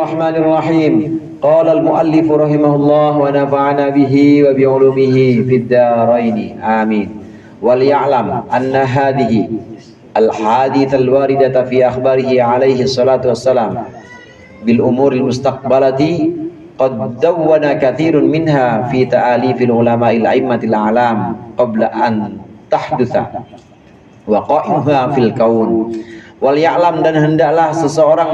Bismillahirrahmanirrahim. Qala al-muallif rahimahullah wa nafa'ana bihi wa bi'ulumihi fid dharain. Amin. Wal ya'lam anna hadhihi al-hadith al-waridata fi akhbarihi alaihi salatu wassalam bil umuril mustaqbalati qad dawwana katsirun minha fi ta'alifil ulama'il a'immatil a'lam qabla an tahdutsa waqa'iha fil kaun. Wal ya'lam, dan hendaklah seseorang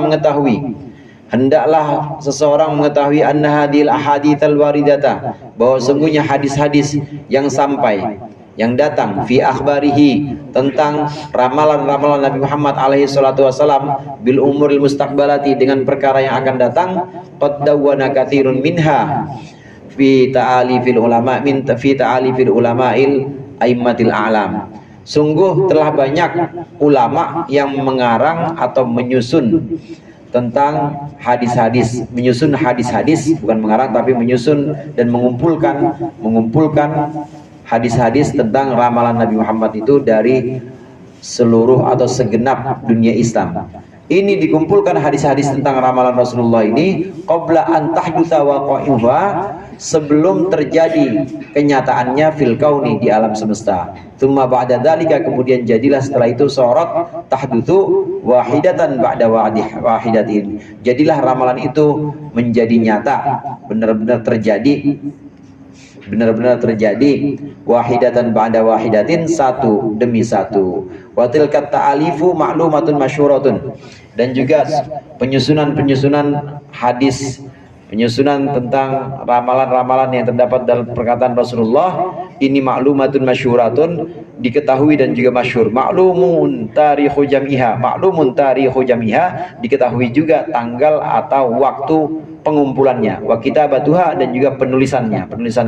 mengetahui anna hadhil ahaditsal waridata, bahwa sungguhnya hadis-hadis yang sampai, yang datang fi akhbarihi, tentang ramalan-ramalan Nabi Muhammad alaihi salatu wasalam bil umuril mustaqbalati, dengan perkara yang akan datang, qad dawwana katsirun minha fi ta'alifil ulama'il a'immatil a'lam. Sungguh telah banyak ulama yang mengarang atau menyusun tentang hadis-hadis, bukan mengarang tapi menyusun dan mengumpulkan hadis-hadis tentang ramalan Nabi Muhammad itu dari seluruh atau segenap dunia Islam. Ini dikumpulkan hadis-hadis tentang ramalan Rasulullah ini qabla an tahdutsa waqa'iha, sebelum terjadi kenyataannya fil kauni, di alam semesta. Tsumma ba'da dzalika, kemudian jadilah setelah itu sorot tahdutsu wahidatan ba'da wahidatin, jadilah ramalan itu menjadi nyata, benar-benar terjadi wahidatan ba'da wahidatin, satu demi satu. Wa tilkat ta'alifu ma'lumatun masyhuratun, dan juga penyusunan hadis, penyusunan tentang ramalan-ramalan yang terdapat dalam perkataan Rasulullah ini ma'lumatun masyhuratun, diketahui dan juga masyhur. Ma'lumun tarikhu jamiha, diketahui juga tanggal atau waktu pengumpulannya. Wa kitabatuha, dan juga penulisan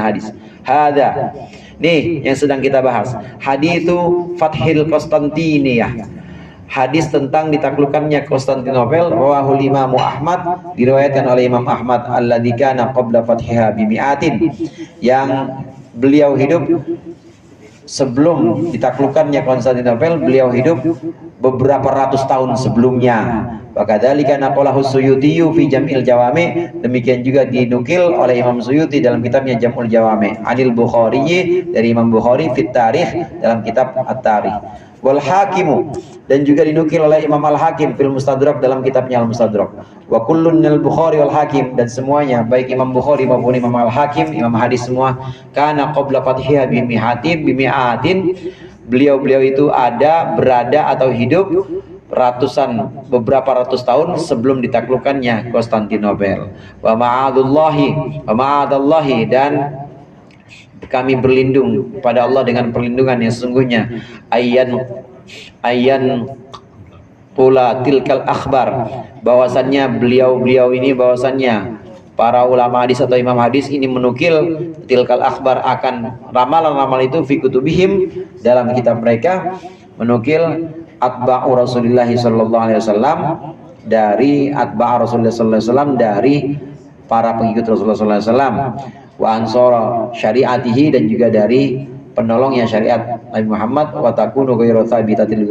hadis. Hadza, nih yang sedang kita bahas, haditsu Fathil Konstantiniyah, hadis tentang ditaklukkannya Konstantinopel. Rawahul Imam Ahmad, diriwayatkan oleh Imam Ahmad, alladzi kana qabla fathiha bimi'atin, yang beliau hidup sebelum ditaklukkannya Konstantinopel, beliau hidup beberapa ratus tahun sebelumnya. Wakadzalika naqalahu Suyuti fi Jam'il Jawami, demikian juga dinukil oleh Imam Suyuti dalam kitabnya Jam'ul Jawami. Anil Bukhari, dari Imam Bukhari, fit Tarikh, dalam kitab At-Tarikh. Wal Hakimu, dan juga dinukil oleh Imam Al-Hakim fil Mustadrak, dalam kitabnya Al-Mustadrak. Wa kullun al Bukhari wal Hakim, dan semuanya baik Imam Bukhari maupun Imam Al-Hakim, imam hadis semua, kana qabla fathiha bimi'atin, beliau itu berada atau hidup beberapa ratus tahun sebelum ditaklukkannya Konstantinopel. Wa ma'adallahi, dan kami berlindung pada Allah dengan perlindungan yang sesungguhnya, ayyan pula tilkal akhbar, bahwasannya beliau ini, bahwasannya para ulama hadis atau imam hadis ini menukil tilkal akhbar, akan ramalan-ramalan itu fi kutubihim, dalam kitab mereka, menukil atba'u Rasulullah sallallahu alaihi wasallam, dari atba' Rasulullah sallallahu alaihi wasallam, dari para pengikut Rasulullah sallallahu alaihi wasallam, wa ansara syariatihi, dan juga dari penolongnya syariat Nabi Muhammad, wa takunu ghairu tsabitatil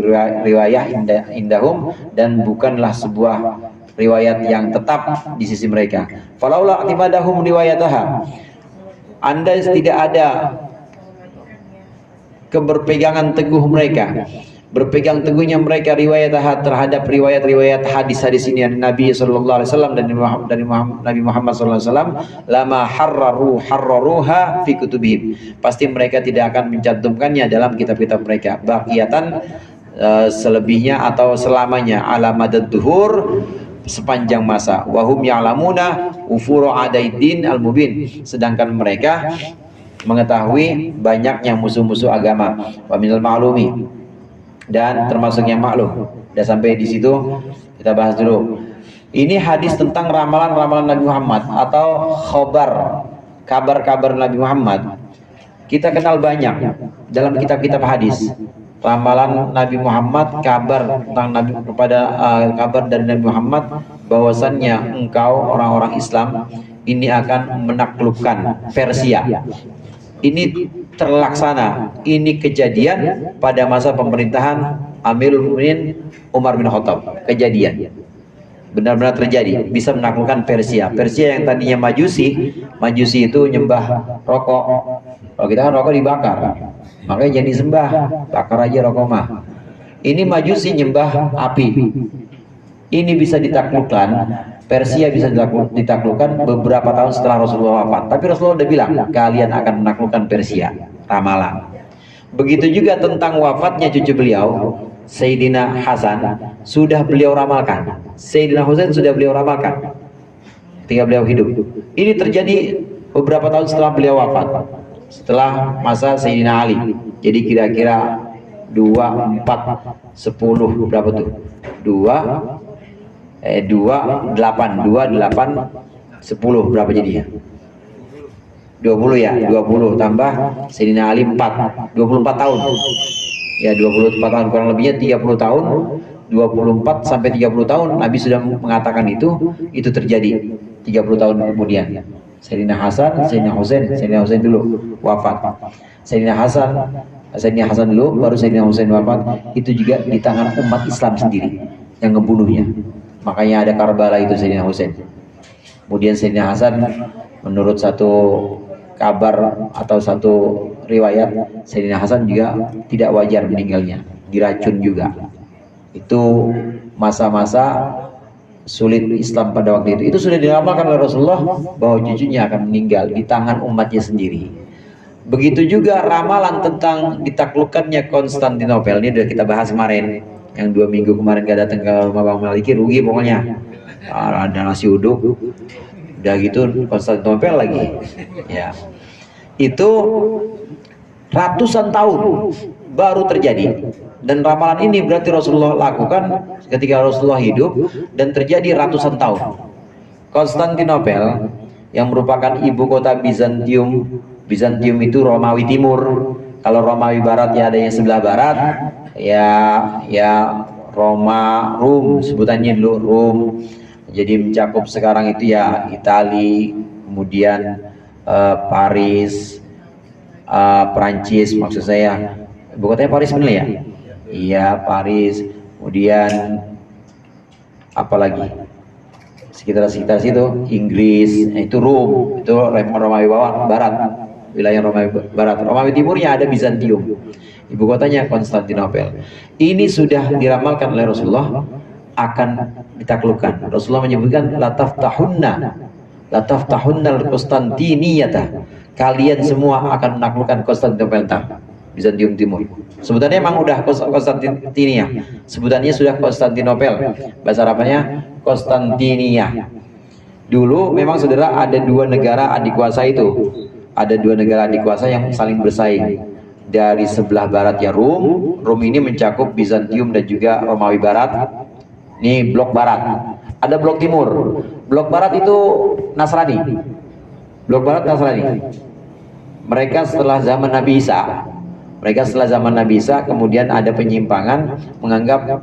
riwayah indahum, dan bukanlah sebuah riwayat yang tetap di sisi mereka. Falaula atibadahum riwayataha, andai tidak ada keberpegangan teguh mereka, berpegang teguhnya mereka riwayataha, terhadap riwayat-riwayat hadis-hadis ini dari Nabi sallallahu alaihi wasallam dan dari Nabi Muhammad sallallahu alaihi wasallam, lama harraruha fi kutubihim, pasti mereka tidak akan mencantumkannya dalam kitab-kitab mereka, baqiyatan, selebihnya atau selamanya, ala madad duhur, sepanjang masa. Wahum ya'lamuna ufuru adaiddin al-mubin, sedangkan mereka mengetahui banyaknya musuh-musuh agama. Wa minal ma'lumi, dan termasuk yang maklum. Udah sampai di situ, kita bahas dulu. Ini hadis tentang ramalan-ramalan Nabi Muhammad atau kabar-kabar Nabi Muhammad. Kita kenal banyak dalam kitab-kitab hadis. Ramalan Nabi Muhammad, kabar tentang Nabi, kabar dari Nabi Muhammad, bahwasannya engkau orang-orang Islam ini akan menaklukkan Persia. Ini terlaksana, ini kejadian pada masa pemerintahan Amirul Mukminin Umar bin Khattab, kejadian. benar-benar terjadi, bisa menaklukkan Persia. Persia yang tadinya Majusi, Majusi itu nyembah rokok. Kalau kita kan rokok dibakar, makanya jadi sembah, bakar aja rokok mah. Ini Majusi nyembah api. Ini bisa ditaklukkan, Persia bisa ditaklukkan beberapa tahun setelah Rasulullah wafat. Tapi Rasulullah udah bilang, kalian akan menaklukkan Persia, ramalan. Begitu juga tentang wafatnya cucu beliau, Sayyidina Hasan, sudah beliau ramalkan. Sayyidina Husain sudah beliau ramalkan ketika beliau hidup. Ini terjadi beberapa tahun setelah beliau wafat, setelah masa Sayyidina Ali. Jadi kira-kira 2, 4, 10 berapa tuh? 8, 10 berapa jadinya? 20 ya, 20 tambah Sayyidina Ali 4, 24 tahun. Ya 24 tahun, kurang lebihnya 30 tahun, 24 sampai 30 tahun Nabi sudah mengatakan itu terjadi 30 tahun kemudian. Sayyidina Hasan, Sayyidina Husain dulu wafat. Sayyidina Hasan dulu, baru Sayyidina Husain wafat. Itu juga di tangan umat Islam sendiri yang ngebunuhnya. Makanya ada Karbala itu Sayyidina Husain. Kemudian Sayyidina Hasan, menurut satu kabar atau satu riwayat, Sayyidina Hasan juga tidak wajar meninggalnya, diracun juga. Itu masa-masa sulit Islam pada waktu itu. Itu sudah diramalkan oleh Rasulullah bahwa cucunya akan meninggal di tangan umatnya sendiri. Begitu juga ramalan tentang ditaklukkannya Konstantinopel. Ini sudah kita bahas kemarin, yang 2 minggu kemarin gak datang ke rumah Bang Maliki, rugi pokoknya. Ada nasi uduk, udah gitu Konstantinopel lagi. Ya, itu ratusan tahun baru terjadi. Dan ramalan ini berarti Rasulullah lakukan ketika Rasulullah hidup dan terjadi ratusan tahun. Konstantinopel yang merupakan ibu kota Bizantium. Bizantium itu Romawi Timur. Kalau Romawi Barat ya ada yang sebelah barat, ya Roma, Rum sebutannya dulu Rum. Jadi mencakup sekarang itu ya Itali, kemudian Paris, Perancis maksud saya. Ibu kotanya Paris benar ya? Iya Paris. Kemudian apalagi sekitar situ Inggris, itu Rom, itu Romawi Barat, wilayah Romawi Barat. Romawi Timurnya ada Bizantium, ibu kotanya Konstantinopel. Ini sudah diramalkan oleh Rasulullah akan ditaklukkan. Rasulullah menyebutkan lataftahunna al-Konstantiniyata, kalian semua akan menaklukkan Konstantinopel, Bizantium Timur. Sebutannya memang udah Konstantinia, sebutannya sudah Konstantinopel, bahasa Arabnya Konstantinia. Dulu memang saudara ada 2 negara adik kuasa itu, ada 2 negara adik kuasa yang saling bersaing. Dari sebelah barat ya Rum ini mencakup Bizantium dan juga Romawi Barat. Ini blok barat. Ada blok timur. Blok barat itu Nasrani. Blok barat Nasrani. Mereka setelah zaman Nabi Isa, kemudian ada penyimpangan menganggap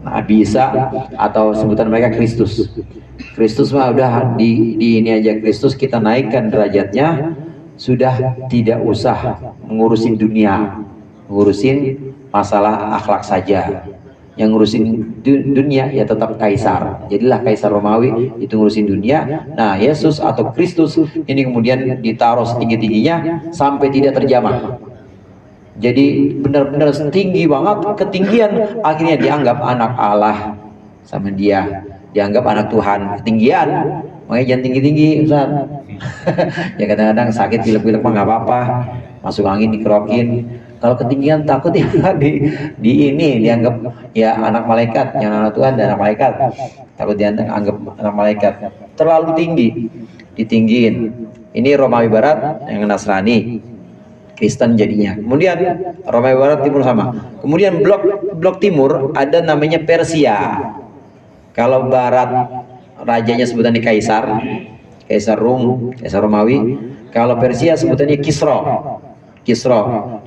Nabi Isa atau sebutan mereka Kristus. Kristus mah udah di ini aja, Kristus kita naikkan derajatnya, sudah tidak usah mengurusin dunia, ngurusin masalah akhlak saja. Yang ngurusin dunia ya tetap kaisar. Jadilah kaisar Romawi, itu ngurusin dunia. Nah, Yesus atau Kristus ini kemudian ditaruh setinggi-tingginya sampai tidak terjamah. Jadi benar-benar tinggi banget, ketinggian, akhirnya dianggap anak Allah sama dia, dianggap anak Tuhan, ketinggian. Makanya jangan tinggi-tinggi, Ustaz. Ya kadang-kadang sakit pilek-pilek mah nggak apa-apa, masuk angin dikerokin. Kalau ketinggian takut ya di ini dianggap ya anak malaikat, yang anak Tuhan dan anak malaikat, takut dianggap anak malaikat. Terlalu tinggi, ditinggiin. Ini Romawi Barat yang Nasrani, Kristen jadinya. Kemudian Romawi Barat Timur sama. Kemudian blok timur ada namanya Persia. Kalau barat rajanya sebutannya Kaisar Rum, Kaisar Romawi. Kalau Persia sebutannya Kisra.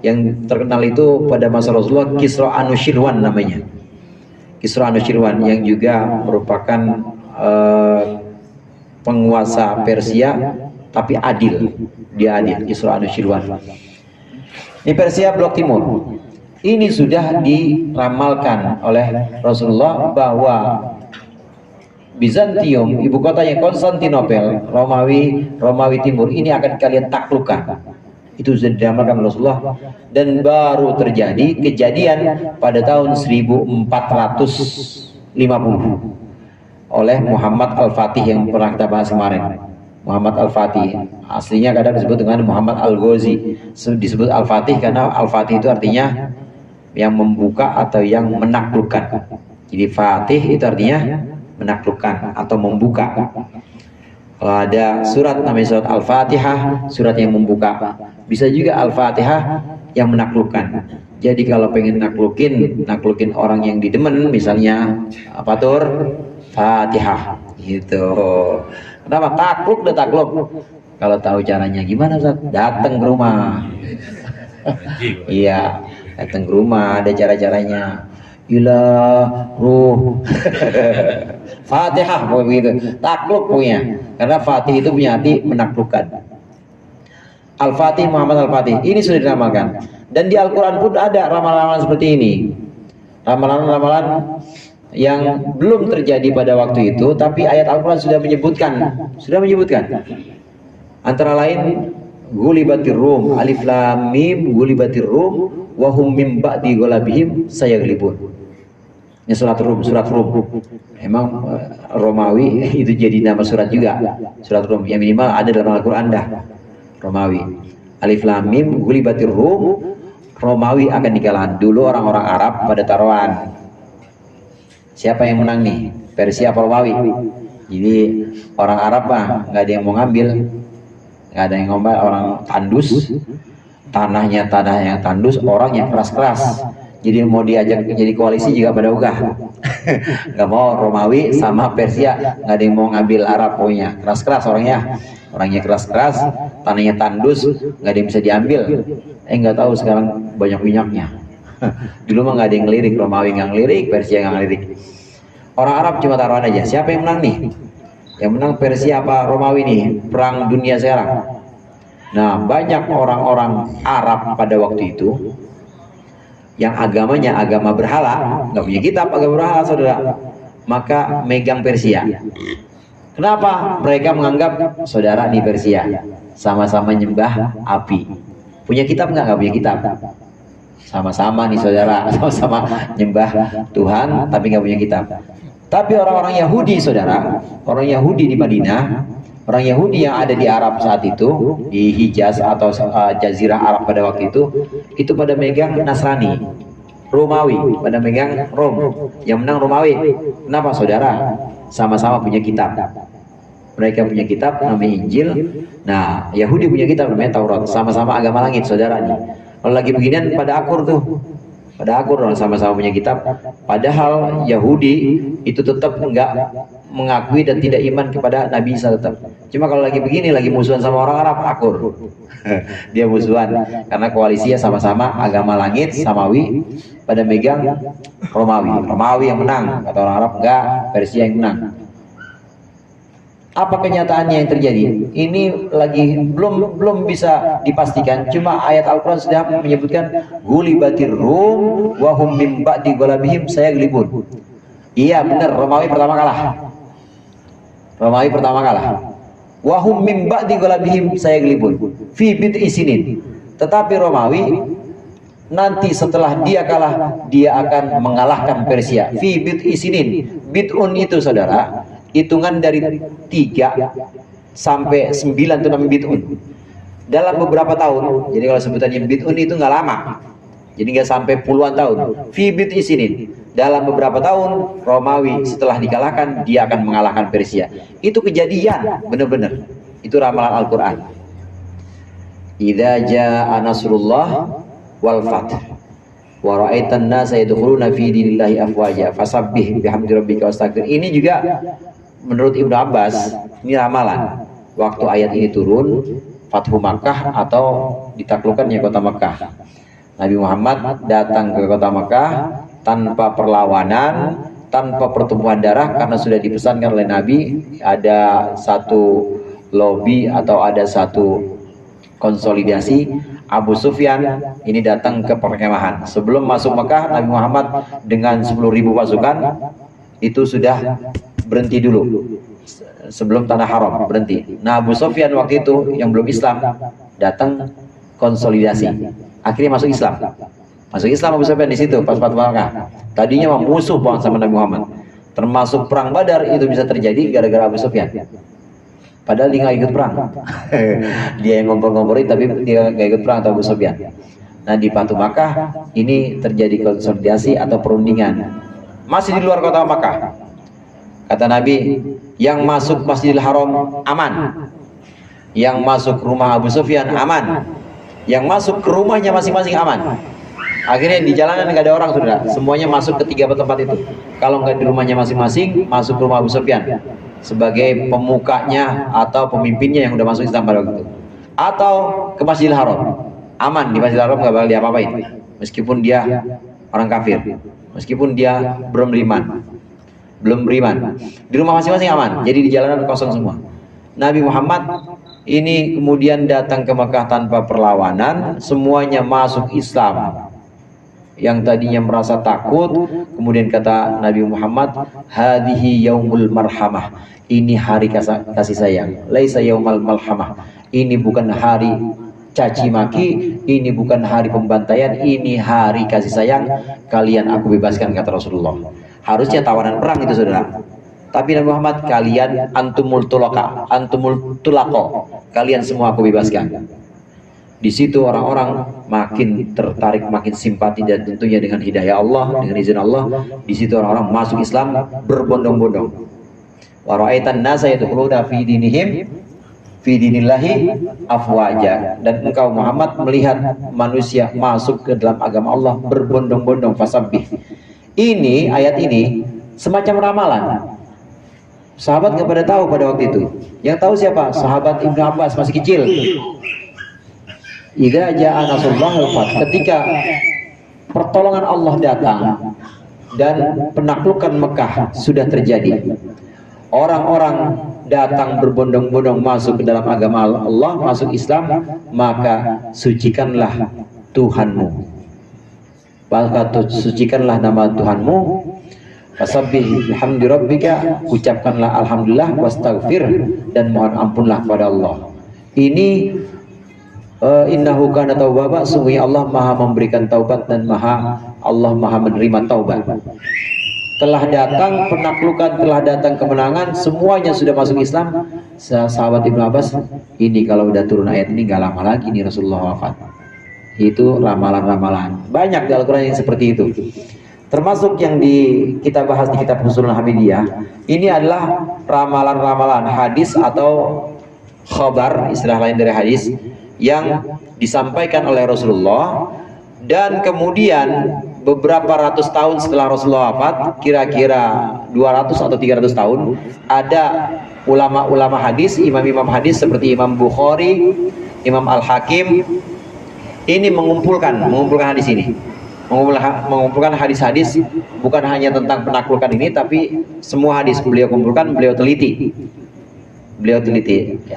Yang terkenal itu pada masa Rasulullah Kisra Anushirwan namanya. Kisra Anushirwan yang juga merupakan penguasa Persia tapi adil. Dia adil, Kisra Anushirwan. Ini Persia blok timur. Ini sudah diramalkan oleh Rasulullah bahwa Bizantium, ibu kotanya Konstantinopel, Romawi Timur, ini akan kalian taklukkan. Itu sudah diamalkan Rasulullah, dan baru terjadi kejadian pada tahun 1450 oleh Muhammad Al-Fatih yang pernah kita bahas kemarin. Muhammad Al-Fatih, aslinya kadang disebut dengan Muhammad Al-Ghazi, disebut Al-Fatih karena Al-Fatih itu artinya yang membuka atau yang menaklukkan. Jadi Fatih itu artinya menaklukkan atau membuka. Kalau ada surat namanya surat Al-Fatihah, surat yang membuka. Bisa juga Al-Fatihah yang menaklukkan. Jadi kalau pengen naklukin orang yang didemen, misalnya apa tur? Fatihah gitu. Kenapa? Takluk deh, takluk. Kalau tahu caranya gimana, Ustaz? Datang ke rumah. Iya, datang ke rumah, ada cara-caranya. Ilah ruh Fatihah begitu, takluk punya, karena Fatih itu punya arti menaklukkan. Al-Fatih, Muhammad Al-Fatih, ini sudah diramalkan, dan di Al-Quran pun ada ramalan-ramalan seperti ini, ramalan-ramalan yang belum terjadi pada waktu itu, tapi ayat Al-Quran sudah menyebutkan, antara lain Gulibatir Rum, Alif Lam Mim, Gulibatir Rum, wahum mim ba'di ghalabihim sayaglibun. Ini surat Rum. Emang Romawi itu jadi nama surat juga, surat Rum. Yang minimal ada dalam Al-Quran dah, Romawi. Alif Lam Mim, Gulibatir Rum, Romawi akan dikalahkan. Dulu orang-orang Arab pada taruhan, siapa yang menang nih, Persia apa Romawi? Jadi orang Arab mah nggak ada yang mau ngambil, nggak ada yang ngomel, orang tandus, tanah yang tandus, orang yang keras-keras. Jadi mau diajak jadi koalisi juga pada ogah. Nggak mau, Romawi sama Persia nggak ada yang mau ngambil Arab, pokoknya keras-keras orangnya keras-keras, tanahnya tandus, nggak ada yang bisa diambil. Nggak tahu sekarang banyak minyaknya. Dulu mah nggak ada yang ngelirik, Romawi nggak ngelirik, Persia nggak ngelirik. Orang Arab cuma taruhan aja, siapa yang menang nih? Yang menang Persia apa Romawi nih, perang dunia sekarang. Nah, banyak orang-orang Arab pada waktu itu yang agamanya agama berhala, nggak punya kitab, agama berhala, saudara, maka megang Persia. Kenapa? Mereka menganggap saudara di Persia sama-sama nyembah api. Punya kitab nggak punya kitab. Sama-sama nih saudara, sama-sama nyembah Tuhan, tapi nggak punya kitab. Tapi orang-orang Yahudi, saudara, orang Yahudi di Madinah, orang Yahudi yang ada di Arab saat itu, di Hijaz atau Jazirah Arab pada waktu itu pada megang Nasrani, Romawi, pada megang Rom. Yang menang Romawi. Kenapa, saudara? Sama-sama punya kitab. Mereka punya kitab namanya Injil. Nah, Yahudi punya kitab namanya Taurat. Sama-sama agama langit, saudara nih. Kalau lagi beginian pada akur tuh. Pada akur orang sama-sama punya kitab. Padahal Yahudi itu tetap enggak mengakui dan tidak iman kepada Nabi Isa tetap. Cuma kalau lagi begini, lagi musuhan sama orang Arab, akur. Dia musuhan karena koalisinya sama-sama agama langit, samawi, pada megang Romawi yang menang, kata orang Arab, enggak, Persia yang menang. Apa kenyataannya yang terjadi? Ini lagi belum bisa dipastikan. Cuma ayat Al-Quran sudah menyebutkan Gulibatir Rum wahum mim ba'di ghalabihim sayaglibun. Iya benar, Romawi pertama kalah. Wahum mim ba'di ghalabihim sayaglibun fi bid'i sinin. Tetapi Romawi nanti setelah dia kalah, dia akan mengalahkan Persia. Fi bid'i sinin. Bid'un itu, saudara, hitungan dari 3 sampai 9 itu namanya bid'un. Dalam beberapa tahun. Jadi kalau sebutannya bid'un itu nggak lama. Jadi nggak sampai puluhan tahun. Fi bid'i sinin. Dalam beberapa tahun Romawi setelah dikalahkan, dia akan mengalahkan Persia. Itu kejadian, benar-benar. Itu ramalan Al-Quran. Idza jaa nasrullah wal fath wa ra'aitan nasa yadkhuluna fi dinillahi afwaja fasabbih bihamdi rabbika wastaghfir. Ini juga menurut Ibnu Abbas, ini ramalan waktu ayat ini turun, Fathu Makkah atau ditaklukkannya kota Makkah. Nabi Muhammad datang ke kota Makkah tanpa perlawanan, tanpa pertumpahan darah, karena sudah dipesankan oleh Nabi ada satu lobby atau ada satu konsolidasi. Abu Sufyan ini datang ke perkemahan. Sebelum masuk Mekah, Nabi Muhammad dengan 10.000 pasukan itu sudah berhenti dulu sebelum tanah haram, berhenti. Nah, Abu Sufyan waktu itu yang belum Islam datang konsolidasi, akhirnya masuk Islam. Masuk Islam Abu Sufyan di situ pas Fathu Makkah. Tadinya musuh banget sama Nabi Muhammad. Termasuk perang Badar itu bisa terjadi gara-gara Abu Sufyan. Padahal dia nggak ikut perang. Dia yang ngompor-ngomporin tapi dia nggak ikut perang atau Abu Sufyan. Nah, di Fathu Makkah ini terjadi konsolidasi atau perundingan. Masih di luar kota Makkah. Kata Nabi, yang masuk Masjidil Haram aman. Yang masuk rumah Abu Sufyan aman. Yang masuk ke rumahnya masing-masing aman. Akhirnya di jalanan nggak ada orang, saudara. Semuanya masuk ke tiga tempat itu. Kalau nggak di rumahnya masing-masing, masuk ke rumah Abu Sufyan sebagai pemukanya atau pemimpinnya yang udah masuk Islam pada waktu itu. Atau ke Masjidil Haram, aman. Di Masjidil Haram nggak bakal diapa-apain, meskipun dia orang kafir, meskipun dia belum beriman. Di rumah masing-masing aman. Jadi di jalanan kosong semua. Nabi Muhammad ini kemudian datang ke Mekah tanpa perlawanan, semuanya masuk Islam. Yang tadinya merasa takut, kemudian kata Nabi Muhammad, hadhihi yaumul marhamah, ini hari kasih sayang, laisa yaumal malhamah, ini bukan hari caci maki, ini bukan hari pembantaian, ini hari kasih sayang, kalian aku bebaskan, kata Rasulullah. Harusnya tawanan perang itu, saudara. Tapi Nabi Muhammad, kalian antumul tulaka, antumul tulako, kalian semua aku bebaskan. Di situ orang-orang makin tertarik, makin simpati, dan tentunya dengan hidayah Allah, dengan izin Allah, di situ orang-orang masuk Islam berbondong-bondong. Wa ra'aitan nasa yadkhuluna fi dinihim fi dinillahi afwaja. Dan engkau Muhammad melihat manusia masuk ke dalam agama Allah berbondong-bondong, fasabbih. Ini ayat ini semacam ramalan. Sahabat nggak pada tahu pada waktu itu. Yang tahu siapa? Sahabat Ibnu Abbas masih kecil. Idza jaa nasrullah wal fath, ketika pertolongan Allah datang dan penaklukan Mekah sudah terjadi, orang-orang datang berbondong-bondong masuk ke dalam agama Allah, masuk Islam, maka sucikanlah Tuhanmu, maka sucikanlah nama Tuhanmu, fasabbih bihamdi rabbika, ucapkanlah alhamdulillah, wastaghfir, dan mohon ampunlah kepada Allah. Ini innahu kana tawwaba, sungguhnya Allah maha memberikan taubat dan Allah maha menerima taubat. Telah datang penaklukan, telah datang kemenangan, semuanya sudah masuk Islam. Sahabat Ibnu Abbas, ini kalau udah turun ayat ini gak lama lagi nih Rasulullah wafat. Itu ramalan-ramalan banyak di Al-Quran yang seperti itu, termasuk yang kita bahas di kitab Husnul Hamidiyah. Ini adalah ramalan-ramalan hadis atau khabar, istilah lain dari hadis, yang disampaikan oleh Rasulullah, dan kemudian beberapa ratus tahun setelah Rasulullah wafat, kira-kira 200 atau 300 tahun, ada ulama-ulama hadis, imam-imam hadis seperti Imam Bukhari, Imam Al-Hakim, ini mengumpulkan hadis ini, mengumpulkan hadis-hadis, bukan hanya tentang penaklukan ini, tapi semua hadis beliau kumpulkan, beliau teliti.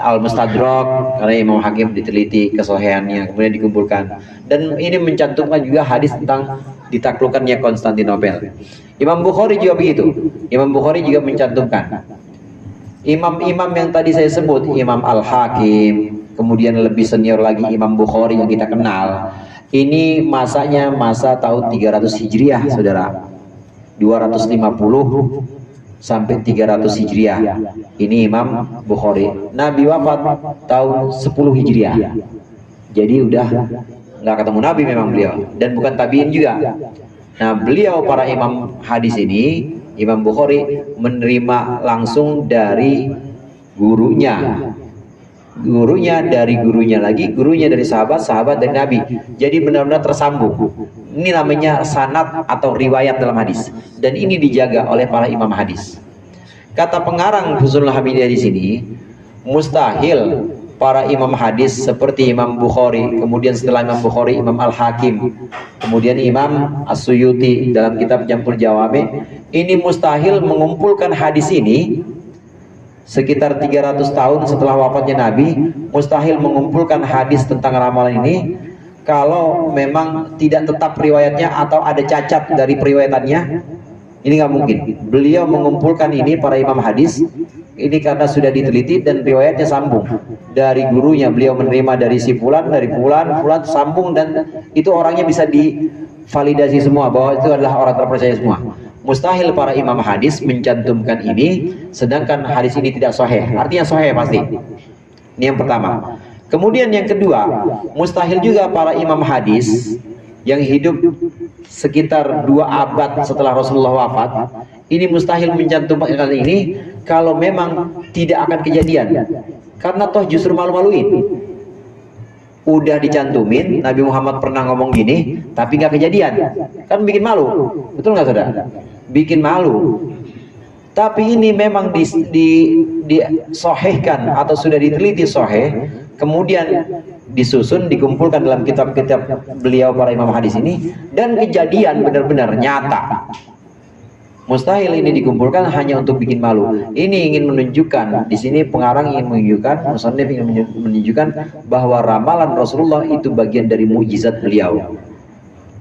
Al-Mustadrak, karena Imam Hakim diteliti kesohihannya, kemudian dikumpulkan, dan ini mencantumkan juga hadis tentang ditaklukkannya Konstantinopel. Imam Bukhari juga begitu. Imam Bukhari juga mencantumkan. Imam-imam yang tadi saya sebut, Imam Al-Hakim, kemudian lebih senior lagi Imam Bukhari yang kita kenal, ini masanya masa tahun 300 Hijriah, saudara. 250 sampai 300 Hijriah. Ini Imam Bukhari. Nabi wafat tahun 10 Hijriah. Jadi udah nggak ketemu Nabi memang beliau, dan bukan tabiin juga. Nah, beliau para imam hadis ini, Imam Bukhari menerima langsung dari gurunya. Gurunya dari gurunya lagi, gurunya dari sahabat dari Nabi. Jadi benar-benar tersambung. Ini namanya sanad atau riwayat dalam hadis, dan ini dijaga oleh para imam hadis. Kata pengarang Husnul Hamidiyah di sini, mustahil para imam hadis seperti Imam Bukhari, kemudian setelah Imam Bukhari Imam Al-Hakim, kemudian Imam As-Suyuti dalam kitab Jam'ul Jawami, ini mustahil mengumpulkan hadis ini sekitar 300 tahun setelah wafatnya Nabi, mustahil mengumpulkan hadis tentang ramalan ini kalau memang tidak tetap riwayatnya atau ada cacat dari periwayatannya. Ini nggak mungkin. Beliau mengumpulkan ini para imam hadis ini karena sudah diteliti dan riwayatnya sambung dari gurunya. Beliau menerima dari si fulan, dari fulan, fulan sambung, dan itu orangnya bisa divalidasi semua bahwa itu adalah orang terpercaya semua. Mustahil para imam hadis mencantumkan ini sedangkan hadis ini tidak sahih. Artinya sahih pasti. Ini yang pertama. Kemudian yang kedua, mustahil juga para imam hadis yang hidup sekitar 2 abad setelah Rasulullah wafat, ini mustahil mencantumkan ini kalau memang tidak akan kejadian. Karena toh justru malu-maluin. Udah dicantumin, Nabi Muhammad pernah ngomong gini, tapi nggak kejadian. Kan bikin malu. Betul nggak saudara? Bikin malu. Tapi ini memang disohehkan atau sudah diteliti soheh, kemudian disusun, dikumpulkan dalam kitab-kitab beliau para imam hadis ini, dan kejadian benar-benar nyata. Mustahil ini dikumpulkan hanya untuk bikin malu. Ini ingin menunjukkan, di sini pengarang ingin menunjukkan, musannif ingin menunjukkan bahwa ramalan Rasulullah itu bagian dari mukjizat beliau.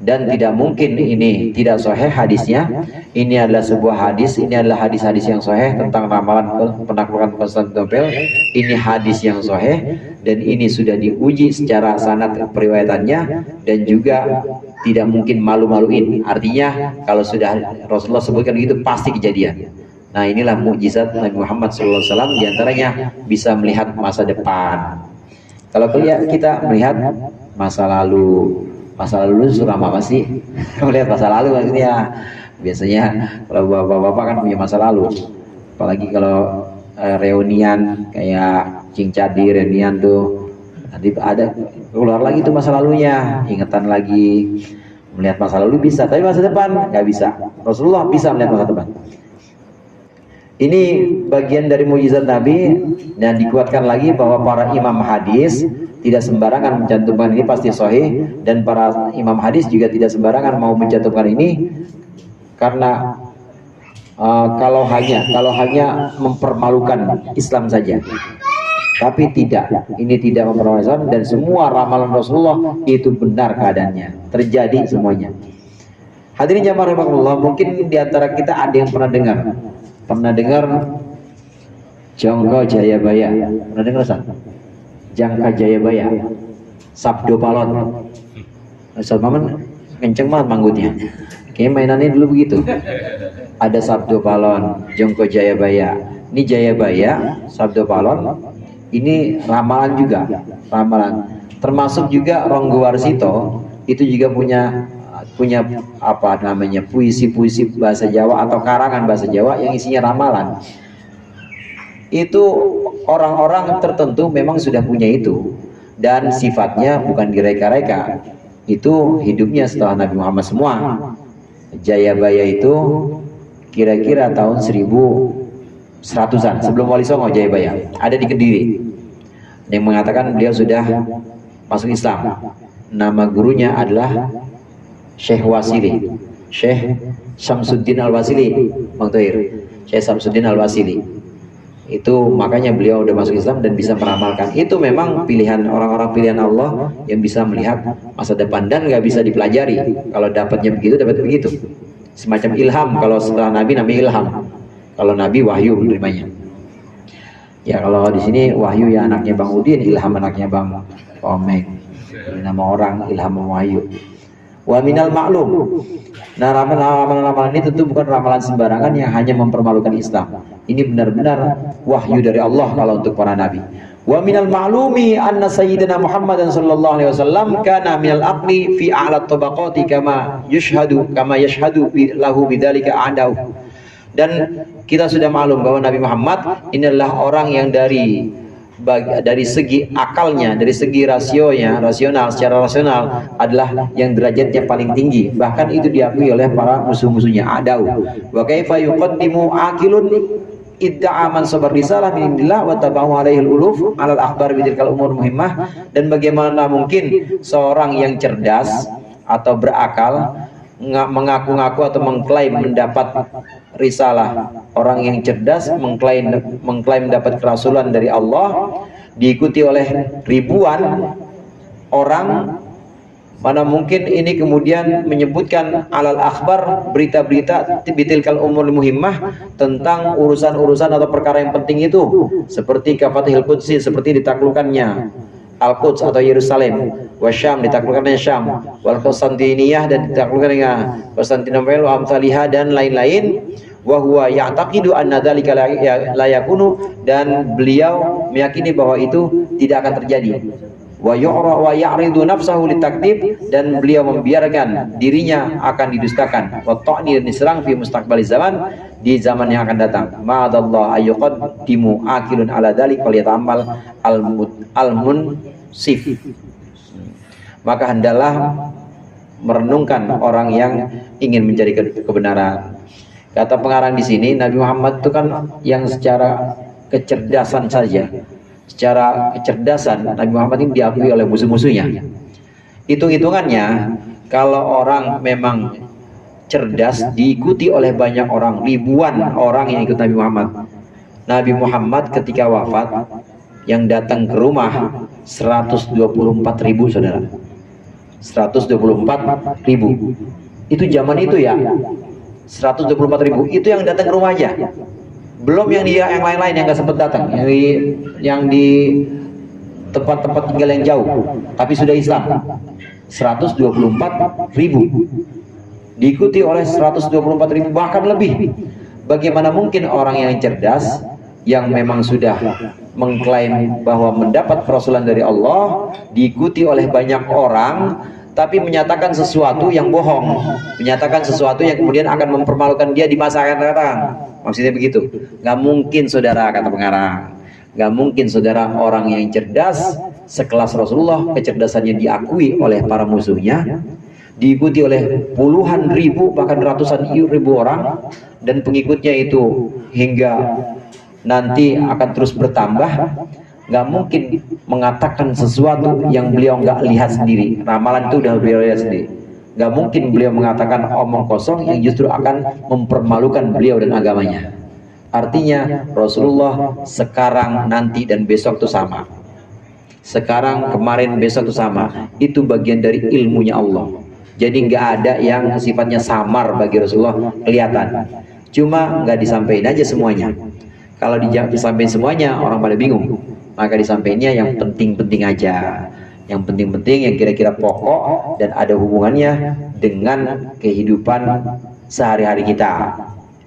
Dan tidak mungkin ini tidak sahih hadisnya. Ini adalah sebuah hadis, ini adalah hadis-hadis yang sahih tentang ramalan penaklukan Konstantinopel. Ini hadis yang sahih dan ini sudah diuji secara sanad periwayatannya, dan juga tidak mungkin malu-maluin. Artinya kalau sudah Rasulullah sebutkan itu pasti kejadian. Nah, inilah mukjizat Nabi Muhammad SAW, diantaranya bisa melihat masa depan. Kalau kita melihat masa lalu suram apa sih? Melihat masa lalu maksudnya. Biasanya kalau bapak-bapak kan punya masa lalu, apalagi kalau reunian kayak Cing Cadi reunian tuh, nanti ada keluar lagi tuh masa lalunya, ingatan lagi. Melihat masa lalu bisa, tapi masa depan nggak bisa. Rasulullah bisa melihat masa depan. Ini bagian dari mukjizat Nabi, dan dikuatkan lagi bahwa para imam hadis tidak sembarangan mencantumkan ini, pasti sahih, dan para imam hadis juga tidak sembarangan mau mencantumkan ini karena kalau hanya mempermalukan Islam saja. Tapi tidak, ini tidak mempermalukan Islam, dan semua ramalan Rasulullah itu benar keadaannya, terjadi semuanya. Hadirin jamaah rahimakumullah, mungkin di antara kita ada yang pernah dengar Jangka Jayabaya. Pernah dengar Ustaz? Jangka Jayabaya, Sabdo Palon. Ustaz Maman kenceng banget manggutnya. Kayaknya mainannya dulu begitu. Ada Sabdo Palon, Jangka Jayabaya. Ini Jayabaya, Sabdo Palon. Ini ramalan juga, ramalan. Termasuk juga Ronggo Warsito itu juga punya apa namanya, puisi-puisi bahasa Jawa atau karangan bahasa Jawa yang isinya ramalan. Itu orang-orang tertentu memang sudah punya itu, dan sifatnya bukan direka-reka. Itu hidupnya setelah Nabi Muhammad semua. Jayabaya itu kira-kira tahun 1100-an sebelum Wali Songo. Jayabaya ada di Kediri, yang mengatakan beliau sudah masuk Islam. Nama gurunya adalah Syekh Wasili, Syekh Syamsuddin Al-Wasili, Bang Thohir, Syekh Syamsuddin Al-Wasili. Itu makanya beliau udah masuk Islam dan bisa meramalkan. Itu memang pilihan orang-orang, pilihan Allah yang bisa melihat masa depan, dan nggak bisa dipelajari. Kalau dapatnya begitu, dapat begitu. Semacam ilham. Kalau setelah Nabi namanya ilham. Kalau Nabi wahyu menerimanya. Ya kalau di sini wahyu ya anaknya Bang Udin, ilham anaknya Bang Komeng. Nama orang ilham wahyu. Wa minal ma'lum. Nah, ramalan-ramalan ini tentu bukan ramalan sembarangan yang hanya mempermalukan Islam. Ini benar-benar wahyu dari Allah kalau untuk para nabi. Wa minal ma'lumi anna sayyidina Muhammadan sallallahu alaihi wasallam kana minal aqli fi a'la tabaqati kama yashhadu lahu bidzalika a'dahu. Dan kita sudah maklum bahwa Nabi Muhammad ini adalah orang yang dari segi akalnya, dari segi secara rasional adalah yang derajatnya paling tinggi. Bahkan itu diakui oleh para musuh-musuhnya. Adau. Wa kaifa yuqaddimu aqilun idda'a man sabar risalah min indillah wa tabahu alaihi al-uluf 'ala al-akhbar bidzikal umur muhimmah. Dan bagaimana mungkin seorang yang cerdas atau berakal mengaku-ngaku atau mengklaim mendapat risalah, orang yang cerdas mengklaim mendapat kerasulan dari Allah, diikuti oleh ribuan orang Mana mungkin ini kemudian menyebutkan alal akhbar, berita-berita bitilkal umur muhimmah, tentang urusan-urusan atau perkara yang penting itu, seperti kafatihil qudsi, seperti ditaklukkannya Al-Quds atau Yerusalem, wasyam, ditaklukkannya Syam, wal Konstantiniyah, dan ditaklukkannya Konstantinopel, wa amsalihah, dan lain-lain. Wa huwa ya'taqidu anna dzalika la yakunu, dan beliau meyakini bahwa itu tidak akan terjadi. Wa ya'ridu nafsahu litakdzib, dan beliau membiarkan dirinya akan didustakan, wa ta'ni, dan diserang fi mustaqbali zaman, di zaman yang akan datang. Ma'adallah ayyuqaddimu akilun ala dzalik wal yata'ammal al-munsif. Maka hendaklah merenungkan orang yang ingin mencari kebenaran. Kata pengarang di sini, Nabi Muhammad itu kan yang secara kecerdasan saja, secara kecerdasan Nabi Muhammad ini diakui oleh musuh-musuhnya. Hitung-hitungannya, kalau orang memang cerdas diikuti oleh banyak orang, ribuan orang yang ikut Nabi Muhammad. Nabi Muhammad ketika wafat yang datang ke rumah 124.000, saudara. 124.000. Itu zaman itu ya. 124.000 itu yang datang ke rumah aja, belum yang lain-lain yang nggak sempat datang, yang di tempat-tempat tinggal yang jauh tapi sudah Islam. 124.000 diikuti oleh 124.000, bahkan lebih. Bagaimana mungkin orang yang cerdas, yang memang sudah mengklaim bahwa mendapat kerasulan dari Allah, diikuti oleh banyak orang tapi menyatakan sesuatu yang bohong, menyatakan sesuatu yang kemudian akan mempermalukan dia di masa akan datang. Maksudnya begitu. Nggak mungkin, saudara, kata pengarang, nggak mungkin, saudara, orang yang cerdas sekelas Rasulullah, kecerdasannya diakui oleh para musuhnya, diikuti oleh puluhan ribu bahkan ratusan ribu orang, dan pengikutnya itu hingga nanti akan terus bertambah. Nggak mungkin mengatakan sesuatu yang beliau nggak lihat sendiri. Ramalan itu udah beliau lihat sendiri. Nggak mungkin beliau mengatakan omong kosong yang justru akan mempermalukan beliau dan agamanya. Artinya Rasulullah sekarang, nanti, dan besok itu sama. Sekarang, kemarin, besok itu sama. Itu bagian dari ilmunya Allah. Jadi nggak ada yang sifatnya samar bagi Rasulullah kelihatan. Cuma nggak disampaikan aja semuanya. Kalau disampaikan semuanya, orang pada bingung. Maka disampaikannya yang penting-penting aja, yang penting-penting, yang kira-kira pokok dan ada hubungannya dengan kehidupan sehari-hari kita.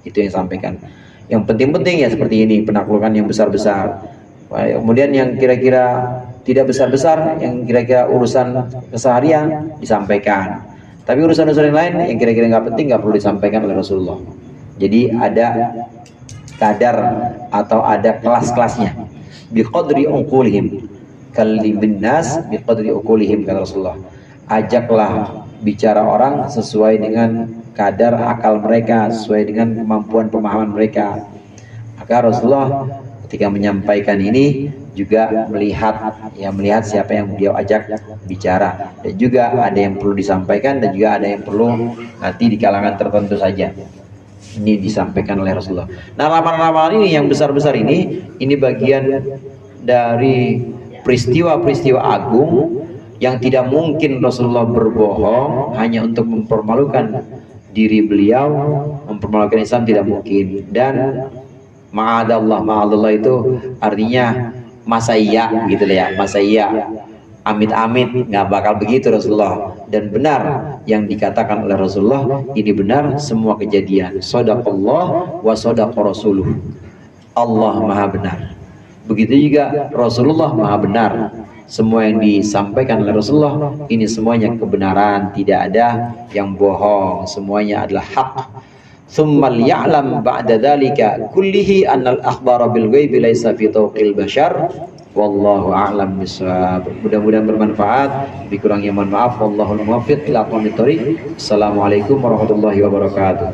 Itu yang sampaikan. Yang penting-penting ya seperti ini, penaklukan yang besar-besar. Kemudian yang kira-kira tidak besar-besar, yang kira-kira urusan keseharian disampaikan. Tapi urusan-urusan yang lain yang kira-kira nggak penting nggak perlu disampaikan oleh Rasulullah. Jadi ada kadar atau ada kelas-kelasnya. Biqadri uqulihim, kallimin nas biqadri uqulihim, kata Rasulullah. Ajaklah bicara orang sesuai dengan kadar akal mereka, sesuai dengan kemampuan pemahaman mereka. Maka Rasulullah ketika menyampaikan ini juga melihat siapa yang beliau ajak bicara, dan juga ada yang perlu disampaikan dan juga ada yang perlu nanti di kalangan tertentu saja. Ini disampaikan oleh Rasulullah. Nah, ramalan-ramalan ini yang besar-besar ini bagian dari peristiwa-peristiwa agung yang tidak mungkin Rasulullah berbohong hanya untuk mempermalukan diri beliau, mempermalukan Islam, tidak mungkin. Dan ma'adallah itu artinya masa iya gitu ya, masa iya, amit-amit, nggak bakal begitu Rasulullah. Dan benar yang dikatakan oleh Rasulullah, ini benar semua kejadian. Shadaqallah wa shadaqa rasuluh. Allah maha benar, begitu juga Rasulullah maha benar. Semua yang disampaikan oleh Rasulullah ini semuanya kebenaran, tidak ada yang bohong, semuanya adalah hak. Tsumma ya'lam ba'da dzalika kullihi annal akhbara bil ghaibi laisa fi tawqil bashar. Wallahu a'lam bishawab. Mudah-mudahan bermanfaat. Lebih kurangnya mohon maaf. Wallahul muwaffiq ila aqwamit thoriq. Assalamualaikum warahmatullahi wabarakatuh.